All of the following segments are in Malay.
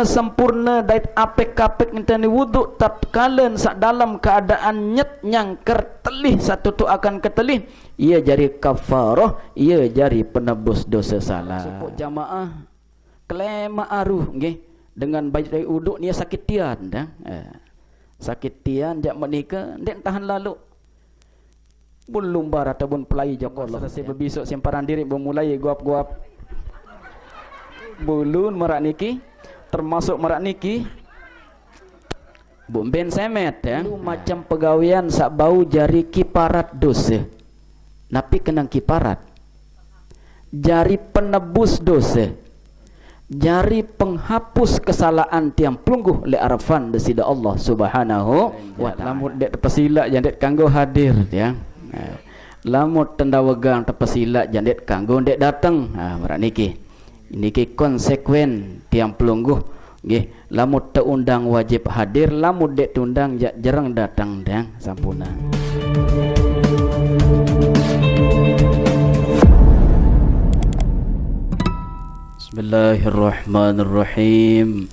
sempurna dait apek-apek ngenteni wuduk tatkala sak dalam keadaan nyet nyangker telih satu tu akan ketelih ia jari kafarah, ia jari penebus dosa salah. Supuk jamaah kelema aruh nggih dengan baik dari wuduk ni sakit tian dah. Sakit tian jak menika ndek tahan lalu. Bun lumbar ataupun pelai joko Allah. Selesai berbisuk simparan diri bermulai guap-guap. Bulun merak niki termasuk merak niki ben semet ya. Macam pegawaian sak bau jari kiparat dosa. Napi kenang kiparat. Jari penebus dosa. Jari penghapus kesalahan tiang pelungguh le arafan desida Allah Subhanahu wa taala. Lamut dek terpesila jandet kanggo hadir ya. Lamut tenda wegang terpesila jandet kanggo dek datang. Merak niki. Niki konsekuen tiang pelungguh nggih, lamun teundang wajib hadir, lamun dek tundang jarang datang dang sampuna. Bismillahirrahmanirrahim.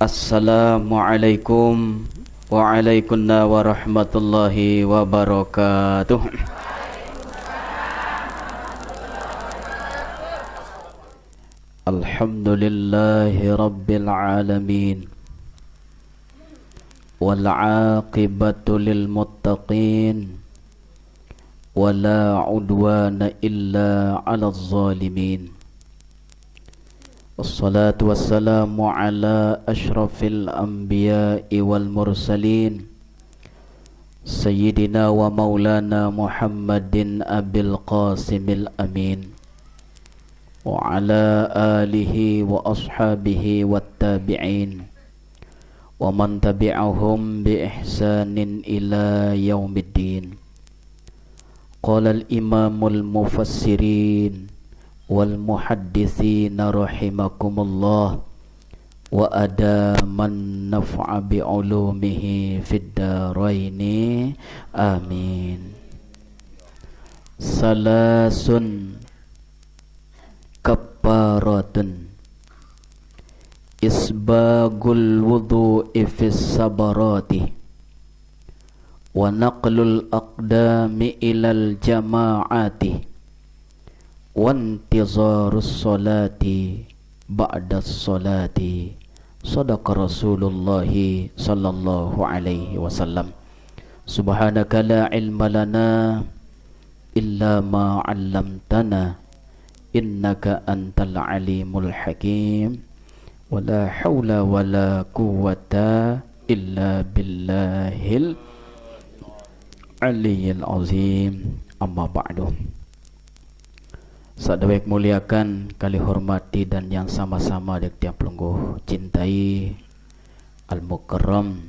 Assalamualaikum waalaikumsalam warahmatullahi wabarakatuh. Alhamdulillahi rabbil alamin wal aqibatu lil muttaqin wala udwana illa 'alal zalimin. Wassalatu wassalamu ala asyrafil anbiya'i wal mursalin sayyidina wa maulana Muhammadin abil qasimil amin wa ala alihi wa ashabihi wattabi'in wa man tabi'ahum bi ihsanin ila yaumiddin. Qala al-imamul mufassirin wal muhaddithin rahimakumullah wa adaman naf'a bi ulumihi fid daraini amin. Salasun kafaratun isbagul wudu'i fis sabarati wa naqlul aqdami ilal jama'ati wa intizarus salati ba'das salati. Sadaqa Rasulullah sallallahu alaihi wasallam. Subhanaka la ilma lana illa ma 'allamtana innaka antal alimul hakim wala haula wala quwwata illa billahil aliyyil azim. Amma ba'du. Sadawek muliakan, kali hormati dan yang sama-sama dek tiap pelungguh cintai al-mukarram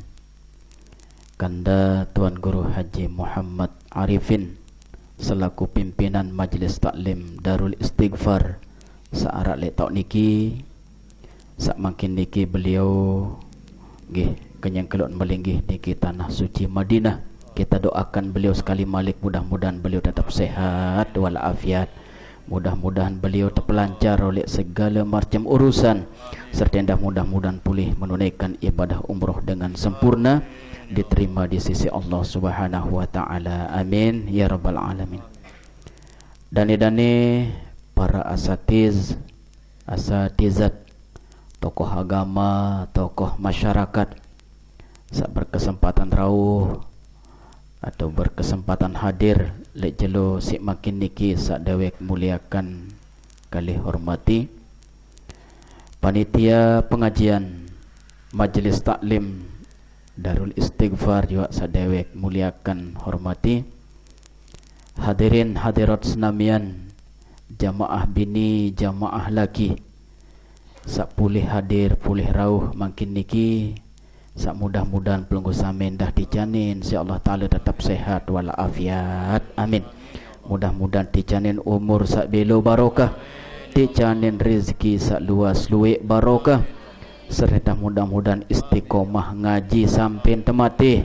Kanda Tuan Guru Haji Muhammad Arifin selaku pimpinan Majlis Taklim Darul Istighfar saarak letok niki sak makin niki beliau nggih kenyang kelot melinggih niki tanah suci Madinah. Kita doakan beliau sekali malik, mudah-mudahan beliau tetap sehat walafiat, mudah-mudahan beliau terpelancar oleh segala macam urusan, serta mudah-mudahan pulih menunaikan ibadah umroh dengan sempurna, diterima di sisi Allah Subhanahu wa taala. Amin ya rabbal alamin. Dani-dani para asatizat, tokoh agama, tokoh masyarakat sak berkesempatan rawuh atau berkesempatan hadir lek jelo sik makin niki sak dewek muliakan kali hormati panitia pengajian Majelis Taklim Darul Istighfar juga sak dewek muliakan hormati hadirin hadirat senamian, jamaah bini jamaah laki sak pulih hadir pulih rawuh makin niki sak mudah-mudahan pelungguh samin dah dijanin insyaallah taala tetap sehat walafiat. Amin. Mudah-mudahan dijanin umur sak belo barokah, dijanin rezeki sak luas luwek barokah, serta mudah-mudahan istiqomah ngaji sampai temati,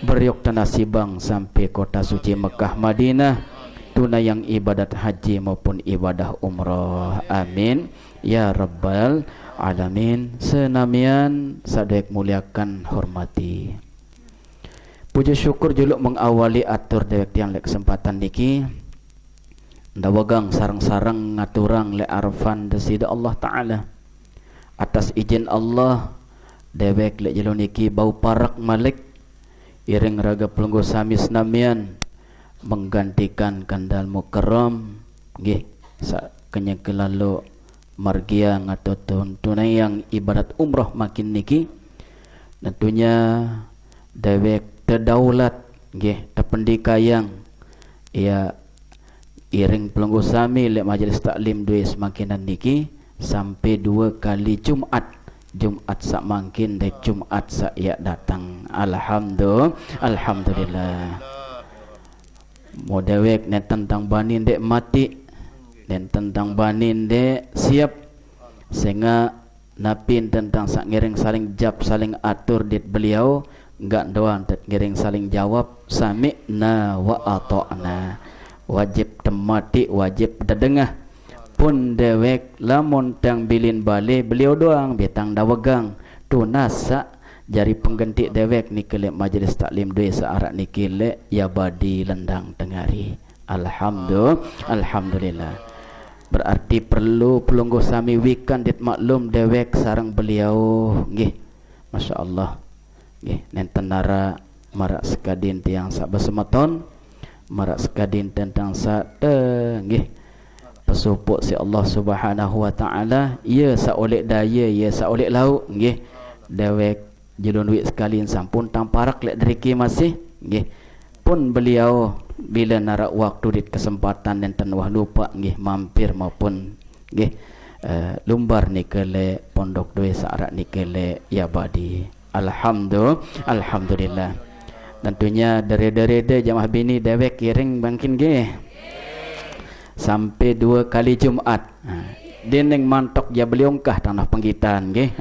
beriok tanah sibang sampai kota suci Mekah Madinah, tunayang ibadat haji maupun ibadah umrah. Amin ya rabbal alamin. Senamian sadek muliakan hormati. Puji syukur juluk mengawali atur dewek tiang lek kesempatan niki. Dawagang sarang-sarang ngaturang le arfan desida Allah Ta'ala. Atas izin Allah dewek lek jelo niki bau parak malik iring raga pelunggu sami senamian menggantikan kandal mukarram nggih sak kenyeke lalu margia ngaton tunai yang ibadat umrah makin niki. Tentunya dewek terdaulat nggih terpendikayang ya iring pelunggu sami lek majelis taklim duwe semakinan niki sampai 2 kali Jumat sak mangkin dek Jumat sak ya datang. Alhamdulillah. Mo dewek ne tentang banin dek mati dan tentang banin dek siap sehingga napin tentang sak ngiring saling jab saling atur dit beliau enggak doang tet ngiring saling jawab sami'na wa ata'na. Wajib temati wajib terdengar pun dewek lamun tang bilin balik beliau doang betang dawagang tunasa jari pengganti dewek nikele majelis taklim dua searak nikele ya badi lendang tengari. Alhamdulillah. Berarti perlu pelungguh sami wikan dit maklum dewek sarang beliau nggih masyaallah nggih nenten nara marak sekadin tiang sak besemeton marak sekadin tentang sak nggih pesupuk si Allah Subhanahu wa taala ia saolek daya ia saolek lauk nggih dewek jelun duit sekali sampun tamparak lek deriki masih nggih pun beliau bila narak waktu di kesempatan nenten wah lupa nggih mampir maupun nggih lumbar nikele pondok dua saarak nikele ya badi. Alhamdulillah. Tentunya dere-dere jamaah bini dewek kiring bangkin nggih sampai 2 kali Jumat. Deneng mantok ya beliongkah tanah penggitan nggih.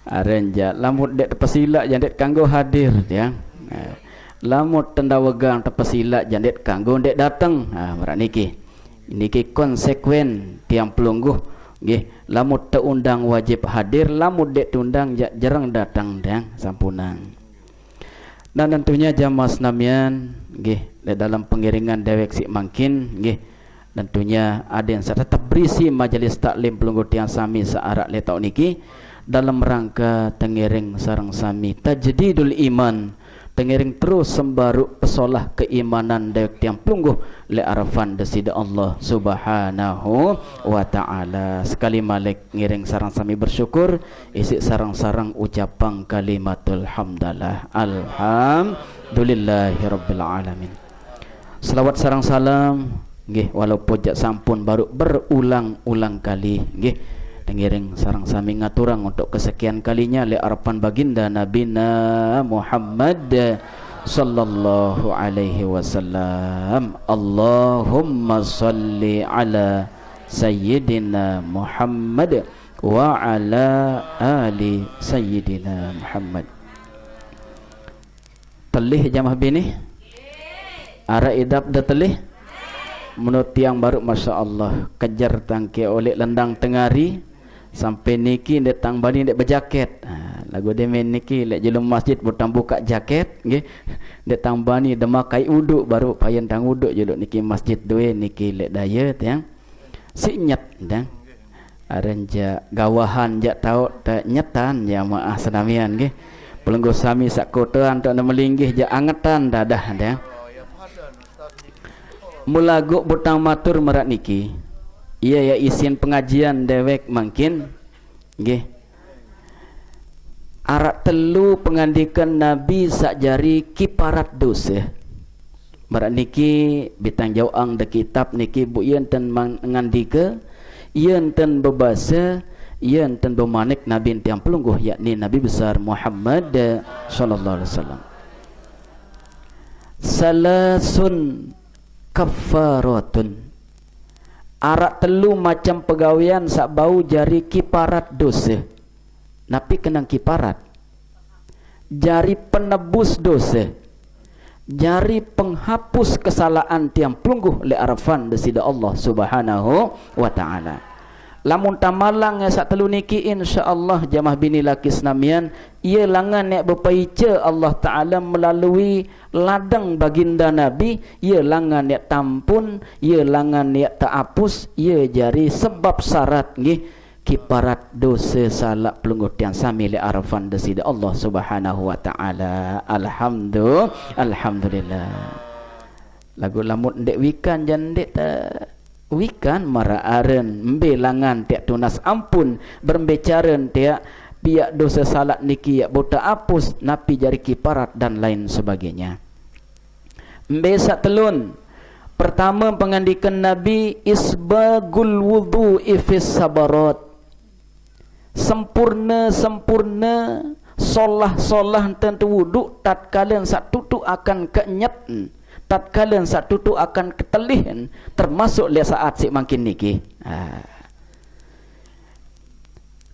Arenja lamut dek tepesila jandet kanggo hadir ya. Lamut tendawegang tepesila jandet kanggo dek datang. Merak niki. Niki konsekuen tiang pelungguh nggih. Lamut teundang wajib hadir, lamut dek tundang jarang datang dang sampunang. Dan tentunya jamaah senamian nggih dalam pengiringan dewek si mangkin nggih tentunya ada yang tetap berisi majelis taklim pelungguh tiang sami searak letak niki dalam rangka tengiring sarang sami tajdidul iman tengiring terus sembaru pesolah keimanan dewek tiang pelungguh le arafan desida Allah Subhanahu wa taala. Sekali malik ngiring sarang sami bersyukur isi sarang-sarang ucapang kalimatul hamdalah alhamdulillahirabbil alamin. Selawat sarang salam nggih walaupun jak sampun baru berulang-ulang kali nggih tengiring sarang sami ngaturang untuk kesekian kalinya le arapan baginda nabina Muhammad sallallahu alaihi wasallam. Allahumma salli ala sayyidina Muhammad wa ala ali sayyidina Muhammad. Telih jamaah bini ara idap dah telih menurut tiang baru masya Allah kejar tangke oleh lendang tengari sampai niki datang bani dek berjaket. Lagu dia main niki lek jelum masjid butang buka jaket nggih datang bani demakai uduk baru payen tang uduk jeluk niki masjid dua niki lek daya tiang sinyet dang arenja gawahan jak tau tak nyetan ya maah senamian nggih pelungguh sami sak kotaan tak melinggih jak angetan dadah dang mulaguk butang matur merak niki iya ya isin pengajian dewek mungkin nggih arak telu pengandikan Nabi sak jari kiparat dosa merak niki bitang jauang de kitab niki bu yen ten mangandika yen ten bebasa yen ten bemanik Nabi tiang pelungguh yakni Nabi besar Muhammad sallallahu alaihi wasallam. Salasun kafaratun arak telu macam pegawaian sak bau jari kiparat dosa. Napi kenang kiparat jari penebus dosa jari penghapus kesalahan tiang pelungguh le arafan desida Allah Subhanahu wa taala. Lamun tamalang sak telu niki insyaallah jamaah bini laki senamian ia langan nek berpaica Allah taala melalui ladang baginda Nabi, ia langan nek tampun, ia langan nek tak hapus, ia jari sebab syarat nggih kiparat dosa salak pelungguh tiang sami le arafan desida Allah Subhanahu wa taala. Alhamdulillah. Lagu lamun ndek wikan jan ndek ta wikan mara aren mbelangan tiak tunas ampun berbicara tiak biak dosa salat niki yak bota apus napi jari kiparat dan lain sebagainya. Sak telun pertama pengandikan Nabi isbagul wudu ifis sabarat, sempurna solah tentu wudu tatkala sak tutu akan kenyat, tatkala sak tutu akan ketelih, termasuk le saat sik makin niki.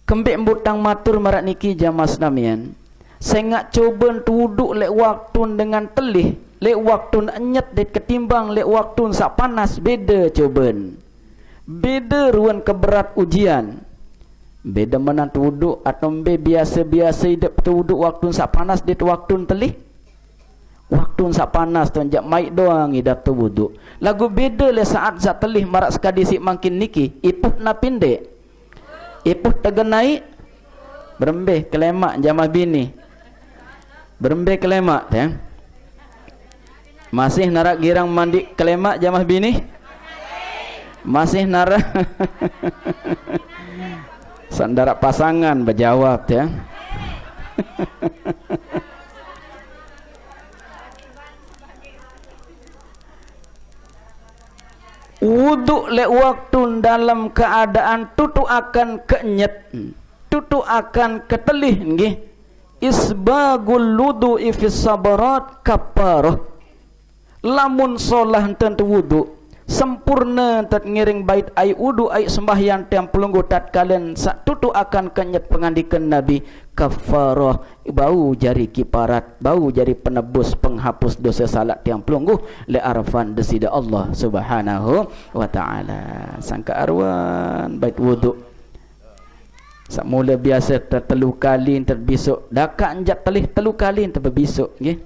Kembek mbutang matur marak niki jamaah namian. Saya ngak coba wuduk lek waktu dengan telih, lek waktu nyet det ketimbang lek waktu sak panas, beda coban. Beda ruan keberat ujian. Beda mana wuduk atau biasa-biasa hidup wuduk waktu sak panas det waktu telih. Waktu sak panas tu jak maik doang hidup tu wuduk. Lagu beda le saat sak telih marak sekali sik makin niki, ipuh na pindek. Ipuh tegenai berembeh kelemak jamaah bini. Berembeh kelemak ya. Masih narak girang mandi kelemak jamaah bini? Masih narak sandarak pasangan berjawab ya. Wuduk le waktu dalam keadaan tutu akan kenyet, tutu akan ketelih nggih. Isbagul wudu ifis sabarat kafarah. Lamun solah tentu wudu sempurna tat ngiring bait ai wudu ai sembahyang tiang pelungguh tatkalen sak tutu akan kenyet pengandikan Nabi kafarah, bau jari kiparat, bau jari penebus penghapus dosa salat tiang pelungguh le arafan desida Allah Subhanahu wa taala. Sangka arwan bait wudu sak mula biasa telu kali terbisuk, dakak anjat telih telu kali terbisuk nggih.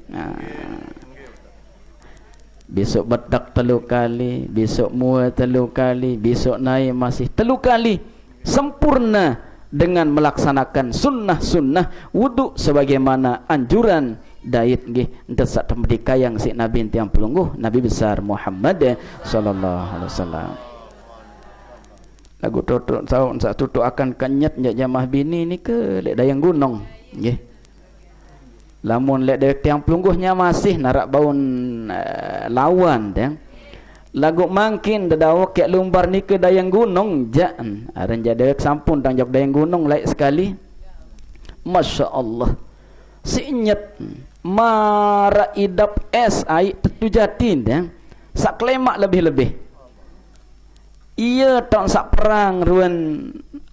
Besok bedak telu kali, besok mua telu kali, besok naik masih telu kali. Sempurna dengan melaksanakan sunnah-sunnah wudu sebagaimana anjuran dait nggih ente sak temdika yang si Nabi tiang pelungguh Nabi besar Muhammad sallallahu alaihi wasallam. Lagu tutuk tahun sak tutuk akan kenyat jamaah bini ni ke lek dayang gunung nggih. Lamun lek dewek tiang pelungguhnya masih narak baun lawan tiang. Lagu mangkin dadawak yak lumbar ni ke dayang gunung jan. Aran ja dewek sampun tangjak dayang gunung laik sekali. Masya Allah. Sinyet mara idap es ai tetu jatin tiang. Sak klemak lebih-lebih. Iya tak sak perang ruan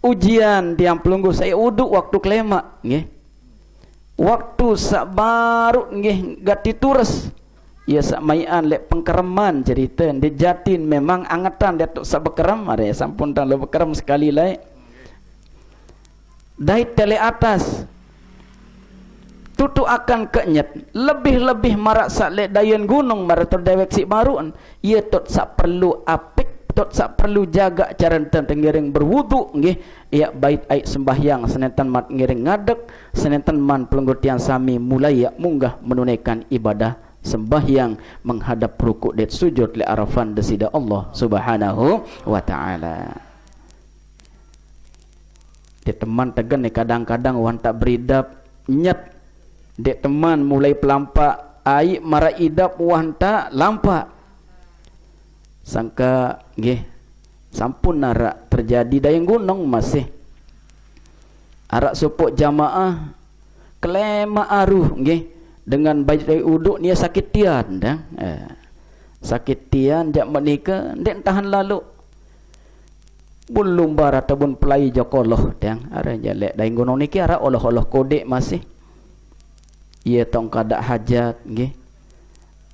ujian tiang pelungguh saya uduk waktu klemak nggih. Waktu sak baru nggih gati tures ya sak mayan lek pengkereman cerita di jatin memang angatan dia tok sak bekerem are sampun tak lo bekerem sekali lai dai tele atas tutu akan kenyet lebih-lebih marak sak lek dayan gunung marak terdewek sik baru ia tot sak perlu apik tot sak perlu jaga cara tengiring berwudu nggih ya bait ai sembahyang senentan mat ngiring ngadeg senentan man pelungguh tiang sami mulai ya munggah menunaikan ibadah sembahyang menghadap rukuk dan sujud li arafan desida Allah Subhanahu wa taala. Dia teman tegan ni kadang-kadang wan tak beridap nyet dia teman mulai pelampak ai mara idap wan tak lampak sangka nggih sampun narak terjadi dayang gunung masih arak supuk jamaah kelema aruh nggih dengan bait uduk dia sakit tian dah sakit tian jak menika ndek tahan lalu bun lumbar ataupun pelai jokoloh tang ara jalek dayang gunung niki arak olah-olah kodek masih ia tong kada hajat nggih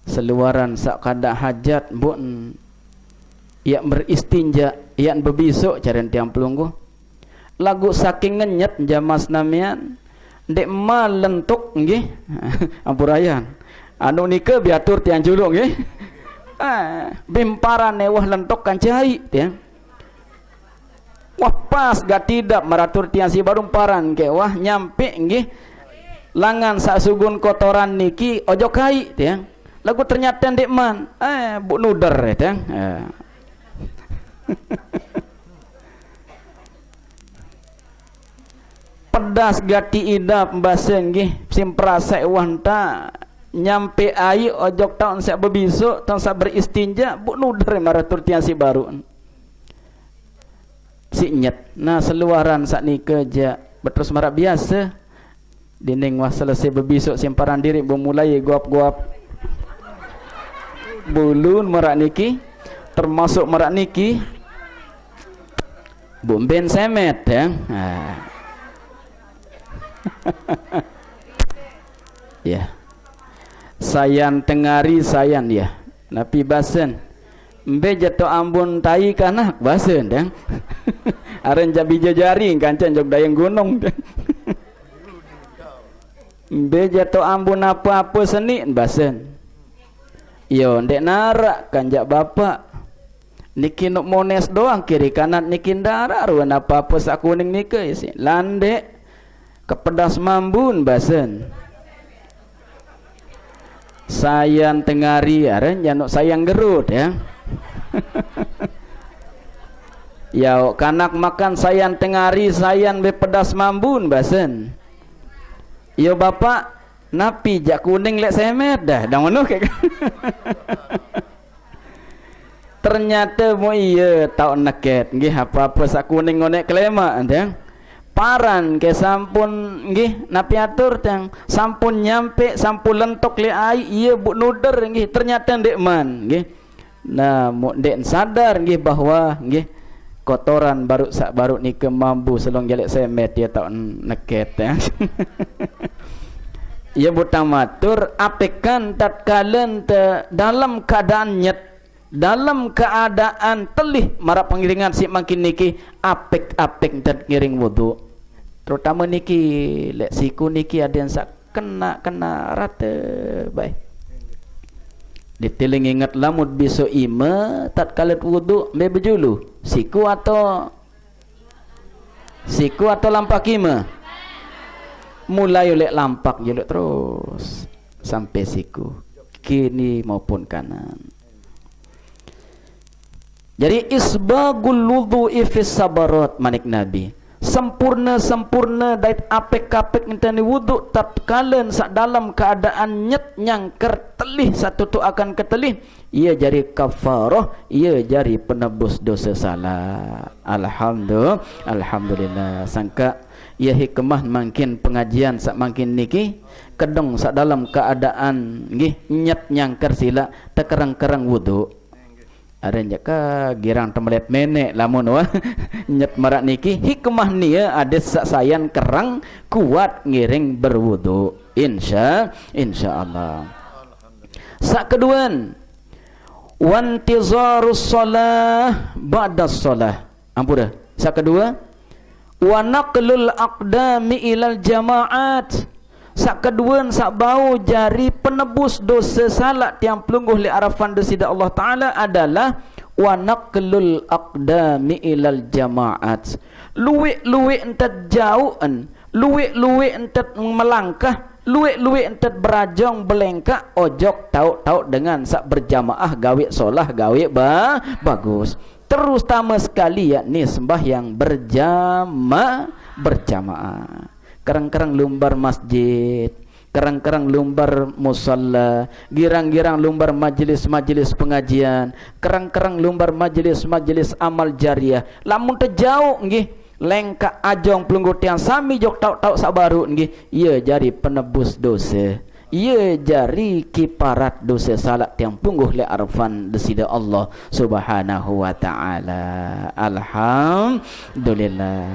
seluaran sak kada hajat bun ia beristinja ia berbisuk caren tiang pelunggu lagu saking ngenyet jamas namian dek ma lentuk nggih ampurayan anu nike biatur tiang julung nggih bimparan wah lentuk kan cai tiang wah pas gak tidak maratur tiang si baru paran ke wah nyampe nggih langan sak sugun kotoran niki ojo kai tiang lagu ternyata ndek man bu nuder tiang pedas gati idap bahasa nggih simprasa wanta nyampe air ojok tahun sak berbisuk tahun sak beristinja bu nuder maratur tiang si baru si nyet nah seluaran sak ni kerja beterus marak biasa dinding wah selesai berbisuk simparan diri bermulai guap-guap bulun marak niki termasuk marak niki bomben semet ya ya sayan tengari sayan ya napi basen mbe jatuh ambun tai kanak basen dang aren jabi jajari kancan jog dayang gunung mbe jatuh ambun apa-apa seni basen yo ndek narak kanjak bapak niki nuk mones doang kiri kanan niki ndara ruan apa-apa sak kuning nike isi landek kepedas mambun basen sayan tengari aren januk sayang gerut ya ya kanak makan sayan tengari sayan be pedas mambun basen yo bapak napi jak kuning lek semet dah dah ngono kayak ternyata mo iya tau neket nggih apa-apa sak kuning ngonek kelema ndang paran ke sampun nggih napi atur tang sampun nyampe sampun lentok le ai iya bu nuder nggih ternyata ndek man nggih nah mo ndek sadar nggih bahwa nggih kotoran baru sak baru ni ke mambu selong jalek semet dia tau neket ya ia butamatur apekan tatkala dalam keadaan nyet dalam keadaan telih marap pengiringan si makin niki apek-apek dan ngiring wudu terutama niki lek siku niki ada yang sak kena rata baik ditiling ingat lamut biso ima tatkala wudu be bejulu siku atau lampak ima mulai oleh lampak jeluk terus sampai siku kini maupun kanan. Jadi isbagul wudhu'i fis sabarat manik Nabi sempurna dait apek-apek ngenteni wudu tatkala sak dalam keadaan nyet nyangker telih satu tu akan ketelih ia jari kafarah ia jari penebus dosa salah. Alhamdulillah sangka ia hikmah makin pengajian sak makin niki kedong sak dalam keadaan nggih nyet nyangker sila tekerang-kerang wudu ada jaka girang temelet menek lamun wah nyet marak niki hikmah nia ada sak sayan kerang kuat ngiring berwudu insyaallah. Sak keduan wantizarus shalah ba'da shalah ampun dah sak kedua wa naqlul aqdami ilal jama'at sak kedua sak bau jari penebus dosa salat tiang pelungguh li arafan desida Allah Ta'ala adalah wa naqlul aqdami ilal jama'at luwek-luwek entet jauhan luwek-luwek entet melangkah luwek-luwek entet berajong belengkak ojok tauk-tauk dengan sak berjamaah gawe solah gawe bagus terus tama sekali yakni sembahyang berjamaah kerang-kerang lumbar masjid, kerang-kerang lumbar musalla, girang-girang lumbar majelis-majelis pengajian, kerang-kerang lumbar majelis-majelis amal jariah. Lamun terjauh nggih, lengkak ajong pelunggu tiang sami jok tauk-tauk sak baru nggih, ia jari penebus dosa. ia jari kiparat dosa salat yang pungguh le arfan desida Allah Subhanahu wa taala. Alhamdulillah.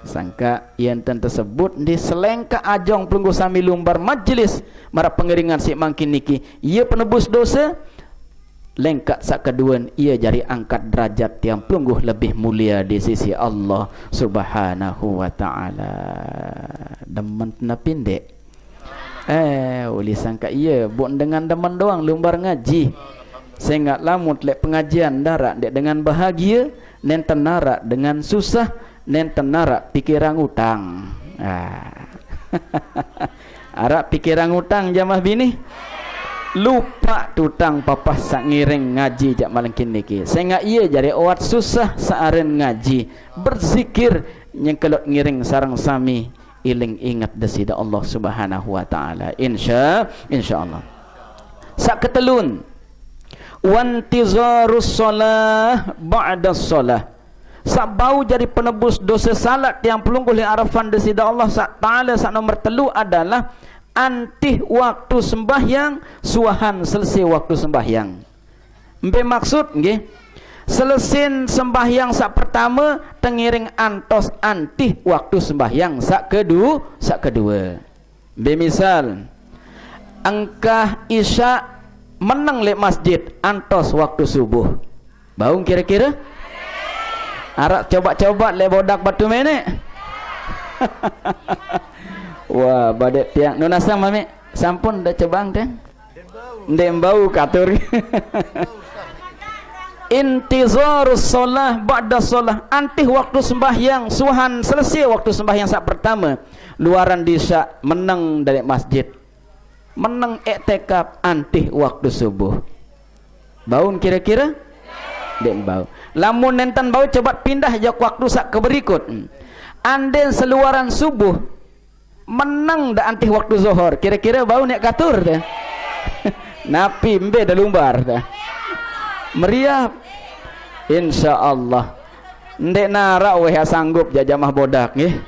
Sangka yang tersebut di selengka ajong pungguh sami lumbar majlis mara pengeringan si mangkin niki ia penebus dosa. Lengkat sak keduan ia jari angkat derajat yang pungguh lebih mulia di sisi Allah Subhanahu wa taala. Demen na pindek. Uli sangka iya bukan dengan demen doang lumbar ngaji. Sengat lamut lek pengajian darak dek dengan bahagia, nenten narak dengan susah, nenten narak pikiran utang. Arak pikiran utang jamah bini. Lupa tutang papah sak ngiring ngaji jak malengkin niki. Sehingga ia jadi awat susah saaren ngaji. Berzikir nyengkelot ngiring sarang sami iling ingat desida Allah Subhanahu wa taala. Insyaallah. Sak ketelun wantizarus shalah ba'da shalah. Sak bau jadi penebus dosa salat yang pelungguh li arafan desida Allah taala. Sak nomor telu adalah antih waktu sembahyang suahan selesai waktu sembahyang. Mbe maksud nggih selesin sembahyang sak pertama tengiring antos antih waktu sembahyang sak kedua. Mbe misal engkah isya menang le masjid antos waktu subuh. Baung kira-kira? Arak coba-coba le bodak batu menek. Wah, badek tiang nuna sang mami sampun dah cebang teh. Ndem bau katur. Intizarus shalah ba'da shalah, antih waktu sembahyang suhan selesai waktu sembahyang sak pertama. Luaran disa menang dari masjid. Menang iktikaf antih waktu subuh. Baun kira-kira? Ndem bau. Lamun nenten bau coba pindah jak waktu sak keberikut. Anden seluaran subuh menang dah antih waktu zuhur, kira-kira bau nek katur dah. Napi mbe dah lumbar dah. Meriah insyaallah. Ndek narak weh sanggup jajamah bodak nggih.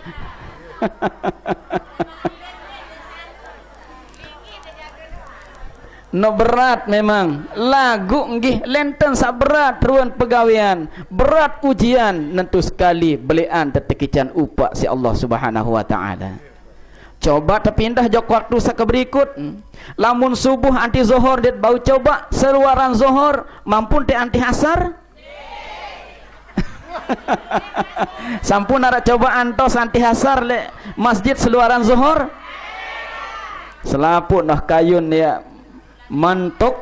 No berat memang lagu nggih lenten sak berat ruan pegawean berat ujian nentu sekali belian tetekican upah si Allah Subhanahu wa taala. Coba terpindah jok waktu sak berikut. Lamun subuh anti zuhur det bau coba seluaran zuhur mampun te anti asar. Sampun ada coba antos anti asar le masjid seluaran zuhur. Selaput noh kayun ya mantok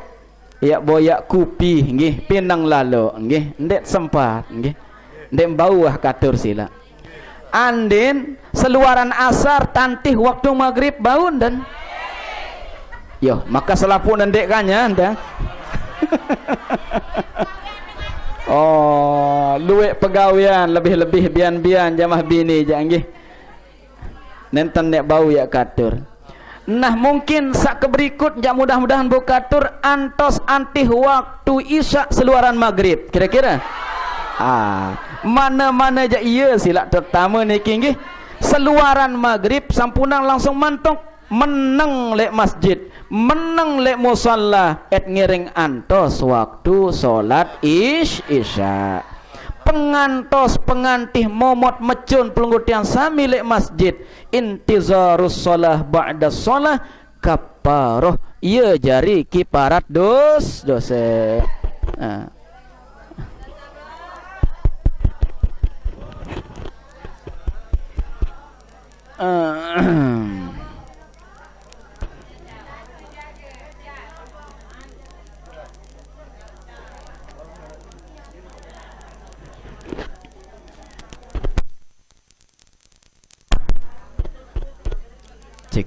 ya boyak kupi nggih pinang lalu nggih ndek sempat nggih. Ndek bau ah katur sila. Andin seluaran asar tantih waktu maghrib baun dan yo maka selapun ndek kanya anda. Oh luwek pegawean lebih-lebih bian-bian jamah bini janggih nenten nek bau ya katur. Nah mungkin sak keberikut jak mudah-mudahan bukatur antos antih waktu isya seluaran maghrib kira-kira. Mana-mana je iya silap tertama niki nggih seluaran maghrib sampunang langsung mantok meneng lek masjid meneng lek musalla et ngiring antos waktu salat isya pengantos pengantih momot mecun pelunggutian sami lek masjid intizarus shalah ba'da shalah kaparoh iya jari kiparat dosa. Cek.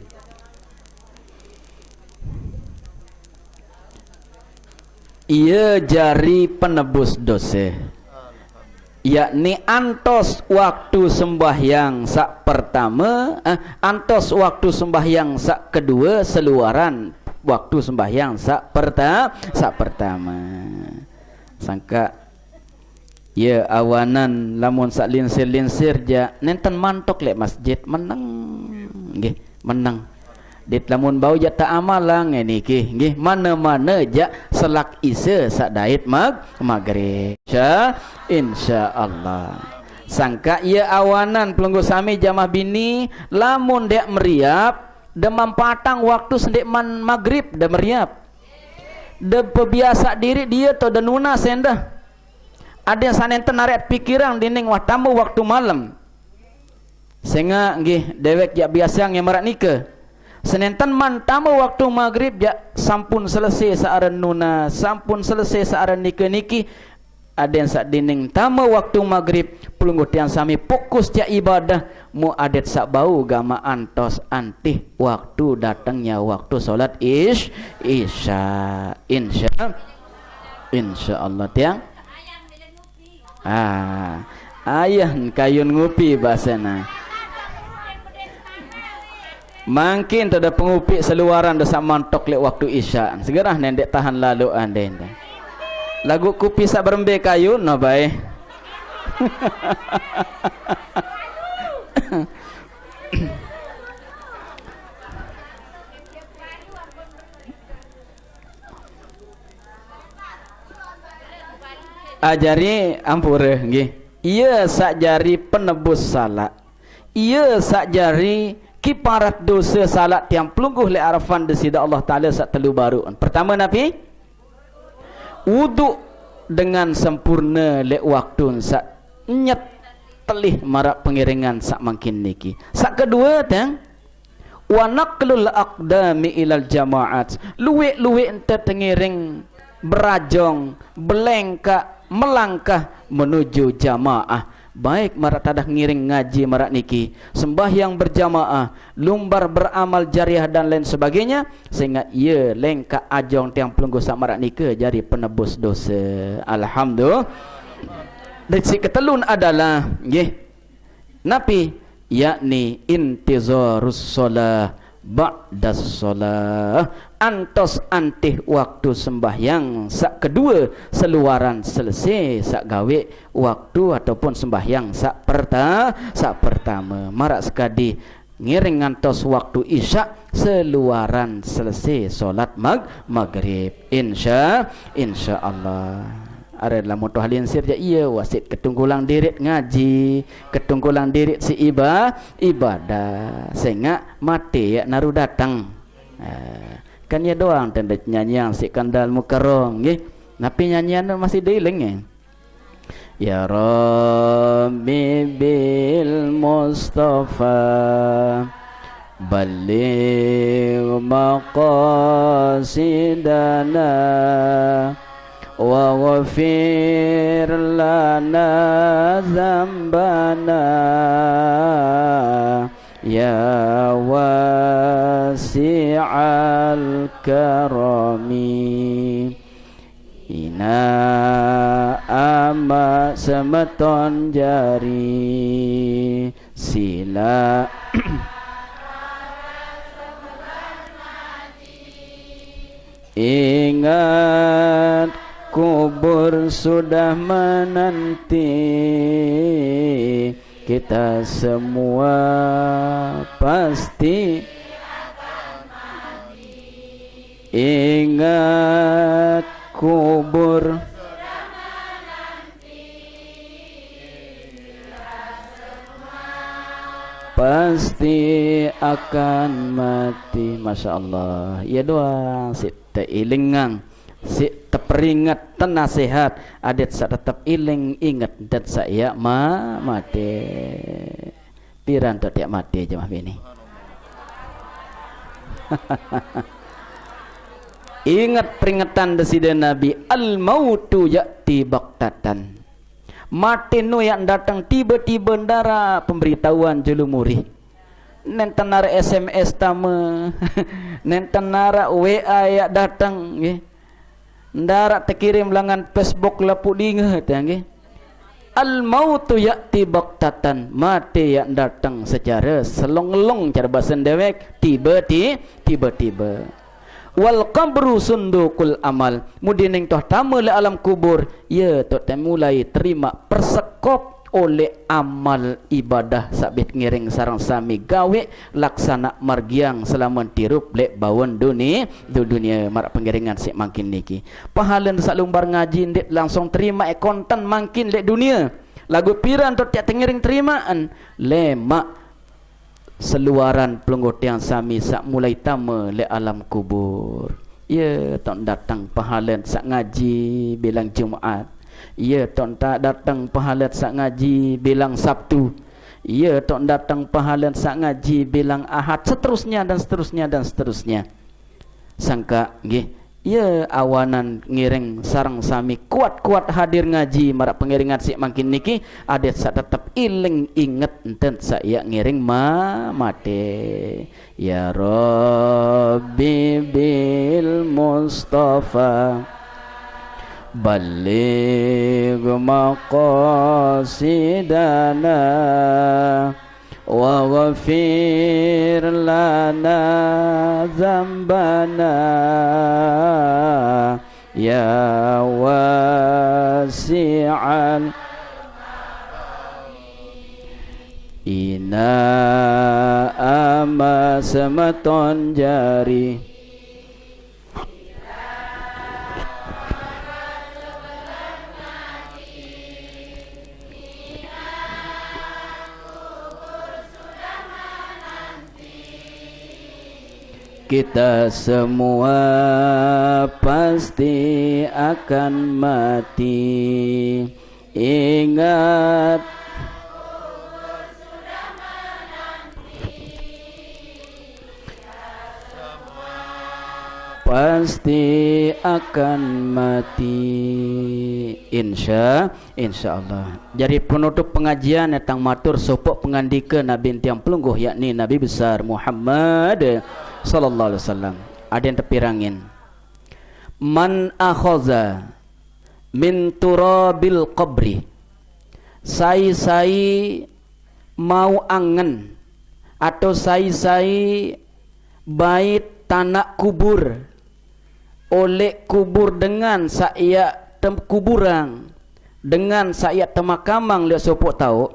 Ia jari penebus dosa. Yakni antos waktu sembahyang sak pertama antos waktu sembahyang sak kedua seluaran waktu sembahyang sak pertama. Sangka ya awanan lamun sak linsir-linsir ja nenten mantok lek masjid menang nggih menang dit lamun bau ja ta amalang niki nggih mana-mana ja selak isa sak dait maghrib insyaallah sangka ia awanan pelunggu sami jamah bini lamun dek meriap demam patang waktu sendik man maghrib de meriap de pebiasa diri dia to de nuna sendah ada sanenten naret pikiran dinding wah tamu waktu malam sehingga nggih dewek jak biasa ngemarak nikah senenten man tamu waktu maghrib jak sampun selesai searan nuna sampun selesai searan nikah niki ada yang sak dinding tamu waktu maghrib pelunggu tiang sami fokus jak ibadah mu adet sak bau gama antos antih waktu datangnya waktu solat isya insyaallah tiang ayah kayun ngupi bahasana mungkin ada pengupi seluaran dosa mantok lek waktu isya segera nendek tahan lalu ande lagu kupi sak berembe kayun no bae ajari ampure nggih ieu sakjari penebus salat ieu sakjari kiparat dosa salat tiang pelungguh le arafan desida Allah taala sak telu baru pertama nabi wudu dengan sempurna le waktu sak nyet telih marak pengiringan sak makin niki sak kedua tang wa naqlul aqdami ilal jamaat luwe-luwe ente tengiring berajong belengka melangkah menuju jamaah baik marak tadah ngiring ngaji marak niki sembahyang berjamaah lumbar beramal jariah dan lain sebagainya sehingga ia lengkak ajong tiang pelunggu sak marak nika jadi penebus dosa alhamdulillah dan si ketelun adalah nggih napi yakni intizarus shalah ba'das shalah antos antih waktu sembahyang sak kedua seluaran selesai sak gawe waktu ataupun sembahyang sak pertama marak sekadi ngiring ngantos waktu isya seluaran selesai solat maghrib insyaallah are dalam moto halin sir ja iya wasit ketunggulang dirit ngaji ketunggulang dirit si ibadah sehingga mati ya naru datang kan ya doang tanda nyanyian si kandal mukarram nggih tapi nyanyian masih dealing ya rabbi bil mustafa baligh maqasidana wa ghafir lana dzambana ya wasi'al karami ina ama semeton jari sila ingat kubur sudah menanti kita semua pasti ingat kubur pasti akan mati. Masya Allah ya doang si teilingang si teperingat tenasihat adet sa tetap iling ingat dan saya mati piran tu tiap mati jemaah bini ingat peringatan desida Nabi al mautu ya'ti baktatan mati nu yang datang tiba-tiba ndara pemberitahuan jelumuri nenten nara SMS tama nenten nara WA ya datang nggih ndara terkirim langan Facebook lapu dinget ya nggih al mautu ya'ti baktatan mati yang datang secara selong-long cara bahasa dewek tiba-tiba wal qabru sundukul amal mudining toh tamu le alam kubur ya toh mulai terima persekop oleh amal ibadah sabit ngiring sarang sami gawe laksana margiang selama tirup lek bawon dunia marak pengiringan sik makin niki pahalan sak lumbar ngaji ndik langsung terima konten makin lek dunia lagu piran tot tiak tengiring terimaan lemak seluaran pelenggot yang sami sak mulai tama le alam kubur. Ya tak datang pahala sak ngaji bilang Jumaat. Ya tak datang pahala sak ngaji bilang Sabtu. Ya tak datang pahala sak ngaji bilang Ahad, seterusnya dan seterusnya dan seterusnya. Sangka nggih, ya awanan ngiring sarang sami kuat-kuat hadir ngaji marak pengiringan sik makin niki adet sak tetap iling inget enten saya ngiring mate ya Rabbi bil Mustafa baligh maqasidana wa ghafir lana dzambana ya wasi'al ina ama sematon jari kita semua pasti akan mati. Ingat pasti akan mati. Insya Allah. Jadi penutup pengajian datang matur sopok pengandika Nabi tiang pelungguh yakni Nabi besar Muhammad sallallahu alaihi wasallam. Ada yang terpirangin. Man akhaza min turabil qabri. Sai mau angen atau sai bait tanah kubur oleh kubur dengan saya kuburang dengan saya temakamang lihat sopok tahu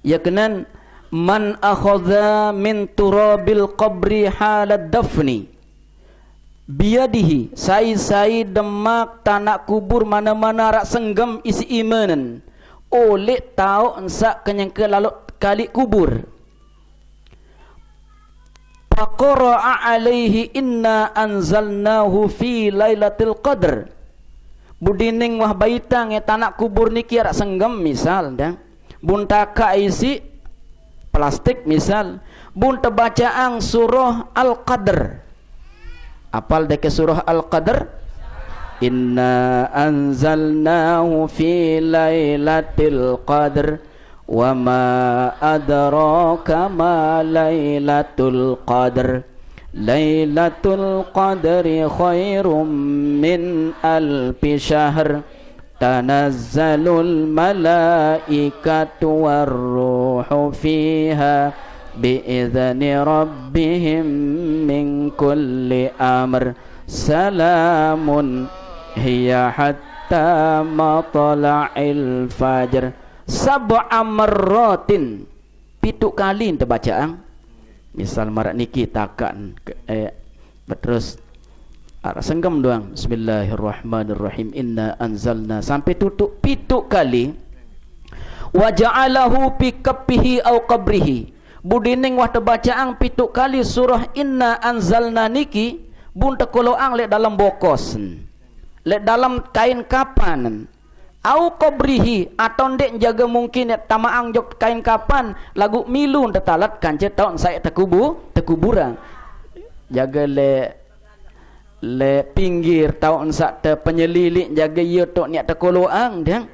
ya kenan man akhadha min turabil qabri halad dafni biadihi sai demak tanah kubur mana-mana rak senggam isi imanan oleh tahu ensak kenyangke lalu kali kubur faqara'a alaihi inna anzalnahu fi lailatul qadr budining wah baitang ya tanah kubur niki rak senggam misal dah buntaka isi plastik misal bun tebacaan surah Al-Qadr apal deke surah Al-Qadr inna anzalnahu fi lailatul qadr wa ma adraka ma lailatul qadr lailatul qadri khairum min alfi syahr tanazzalul malaikatu warruhu fiha biizni rabbihim min kulli amr salamun hiya hatta matla'il fajr sab'a marratin pitu kali terbacaan misal marak niki takan terus senggam doang bismillahirrahmanirrahim inna anzalna sampai tutup pitu kali wa ja'alahu fi kaffihi aw qabrihi budining wah tebacaan pitu kali surah inna anzalna niki bun tekoloang lek dalam bokos lek dalam kain kapan au qabrihi atau ndek jaga mungkin tamaang jok kain kapan lagu milu tetalat kance taun saya tekuburan jaga le pinggir tahun sak te penyelilik jaga ye tok niat tekoloang dia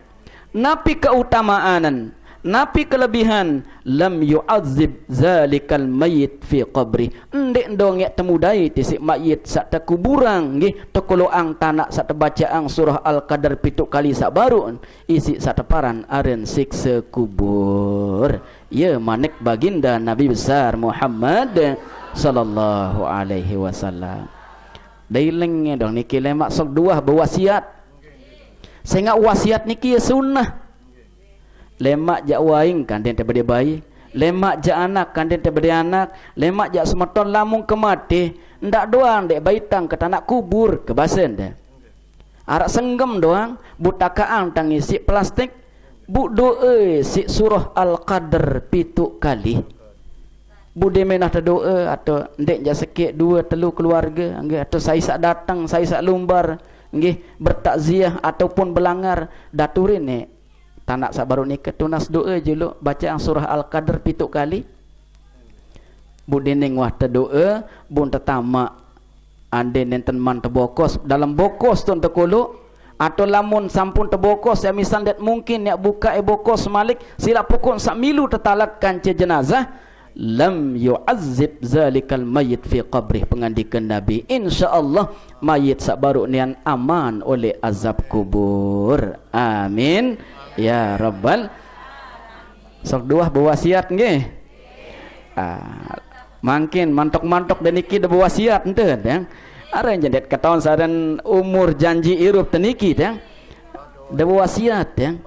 napi keutamaanan napi kelebihan lam yu'azzib zalikal mayit fi qabri ndek ndong yak temudai tisik mayit sak tekuburan nggih tekoloang tanak sak tebacaan surah Al-Qadar pitu kali sak baru isi sak teparan aren siksa kubur ya manik baginda Nabi besar Muhammad sallallahu alaihi wasallam. Dailengnya dong niki lemak sok dua berwasiat. Saya ingat wasiat niki ya sunnah. lemak jak waing kan den tebede bayi, lemak jak anak kan den tebede anak, lemak jak semeton lamung kemati, ndak doang dek baitang ke tanak kubur ke basen deh. Arak senggem doang, butakaan tang isi plastik, bu doa si surah Al-Qadr 7 kali. Bude menah doa atau ndek jak sikit 2 3 keluarga, nggih atau saya sak datang, saya sak lumbar, nggih bertakziah ataupun belangar daturin ni tanak sak baru nikah tunas doa jeluk baca surah Al-Qadr 7 kali. Bude ning wah doa bun tetama ande nenten man tebokos dalam bokos tu tekulu atau lamun sampun tebokos ya misal det mungkin ya buka bokos malik sila pukul sak milu tetalak kanca jenazah lam yu'azzib zalikal mayit fi qabrih, pengandikan Nabi insyaallah mayit sak baru nian aman oleh azab kubur. Amin ya rabbal. Sok dua berwasiat nggih. Mungkin mantok-mantok dan niki da berwasiat enten ya. Aran jendet katawan saran umur janji irup teniki ya. Da berwasiat ya.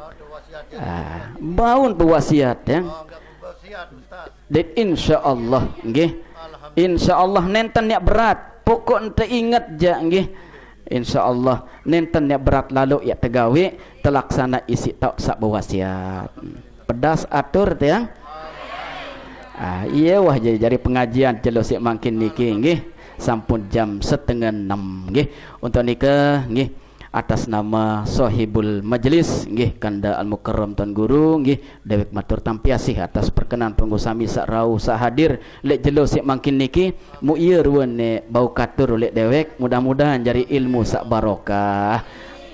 Baun berwasiat ya. Det insyaallah nggih. Insyaallah nenten yak berat, pokok ente ingat ja nggih. Insyaallah nenten yak berat lalu yak tegawe telaksana isi tak sak berwasiat. Pedas atur teh ya. Iya wah jadi pengajian celosik makin niki nggih sampun jam 5:30 nggih untuk nikah nggih atas nama sahibul majlis nggih kanda al mukarram tuan guru nggih dewek matur tampiasih atas perkenan penggusami sak rau sak hadir lek celosik makin niki mu ieu ruwen ne bau katur lek dewek mudah-mudahan jari ilmu sak barokah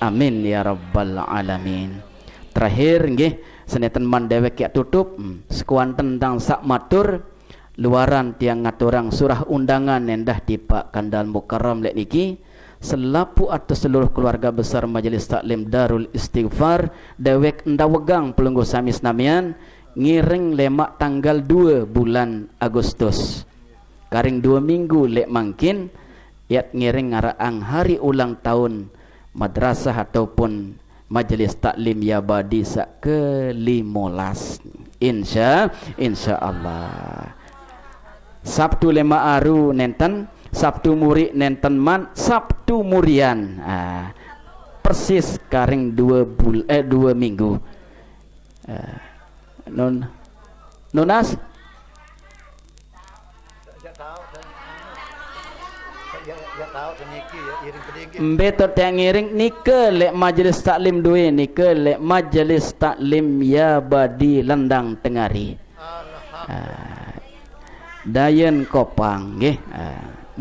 amin ya rabbal alamin. Terakhir nggih seneten man dewek yak tutup sekuan tentang sak matur luaran tiang ngaturang surah undangan nendah di Pak Kandal Mukarram lek niki selapu atau seluruh keluarga besar Majelis Taklim Darul Istighfar dewek ndawegang pelungguh sami senamian ngiring lemak tanggal 2 bulan Agustus karing 2 minggu lek mangkin yat ngiring ngaraang hari ulang tahun madrasah ataupun Majelis Taklim Yabadi sak ke-15 insyaallah. Sabtu lema aru nenten, Sabtu muri nenten man, Sabtu murian. Persis karing 2 minggu. Nunas betul tiang ngiring nike lek Majelis Taklim duwe nike lek Majelis Taklim Yabadi Lendang Tengari Dayen Kopang nggih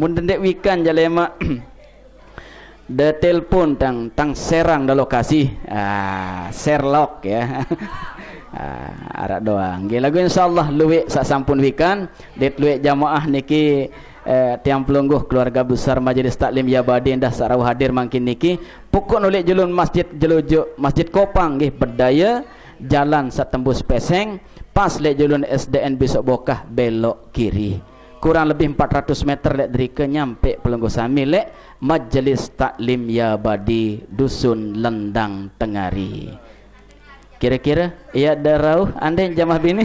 mun dendek wikan jalema de telpon tang serang da lokasi Sherlock ya arak doang nggih lagu insyaallah luwek sak sampun wikan det luwek jamaah niki tiang pelungguh keluarga besar Majelis Taklim Yabadi dah sarau hadir mangkin niki pokok nolek jelun masjid jelujuk Masjid Kopang nggih berdaya jalan satembus peseng pas lek jelun SDN besok bokah belok kiri kurang lebih 400 meter lek dari ke nyampe pelungguh sami lek Majelis Taklim Yabadi Dusun Lendang Tengari. Kira-kira ya darau andai jamaah bini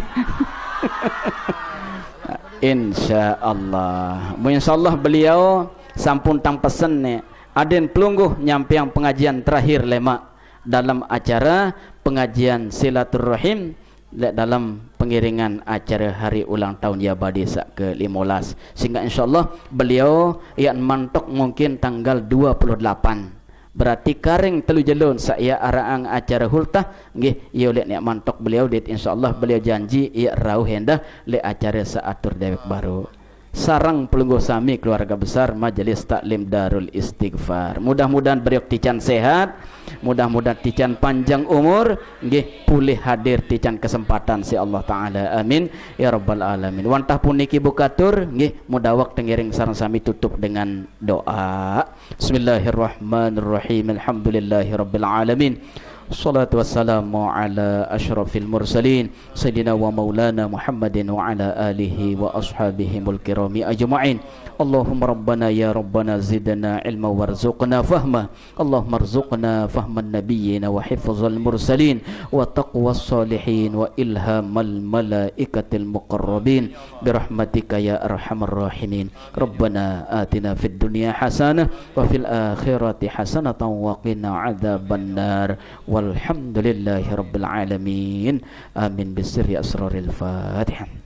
insyaallah. Insyaallah beliau sampun tang pesen ni aden pelungguh nyampiang pengajian terakhir lemak dalam acara pengajian silaturrahim dalam pengiringan acara hari ulang tahun Yabadi sak ke-15 sehingga insyaallah beliau yang mantok mungkin tanggal 28 berarti karing telu jelun saya araang acara hultah nggih ieu lek nek mantok beliau dit insyaallah beliau janji ia rauh hendah lek acara saatur dewek baru sarang pelungguh sami keluarga besar Majelis Taklim Darul Istighfar mudah-mudahan beliau tican sehat mudah-mudahan tican panjang umur nggih pulih hadir tican kesempatan si Allah taala amin ya rabbal alamin wantah pun niki bukatur nggih mudah waktu ngiring sareng sami tutup dengan doa. Bismillahirrahmanirrahim alhamdulillahirabbil alamin Salatu wassalamu ala asyrafil mursalin Sayyidina wa maulana Muhammadin wa ala alihi wa ashabihimul kirami ajma'in. Allahumma rabbana ya rabbana zidna ilma warzuqna fahma. Allahumma arzuqna fahman nabiyyina wa hifzal mursalin wa taqwas salihin wa ilhamal malaikatil muqarrabin birahmatika ya arhamar rahimin. Rabbana atina fid dunya hasanah wa fil akhirati hasanatan wa qina adzabannar. Walhamdulillahi rabbil alamin. Amin bisirri asraril Fatihah.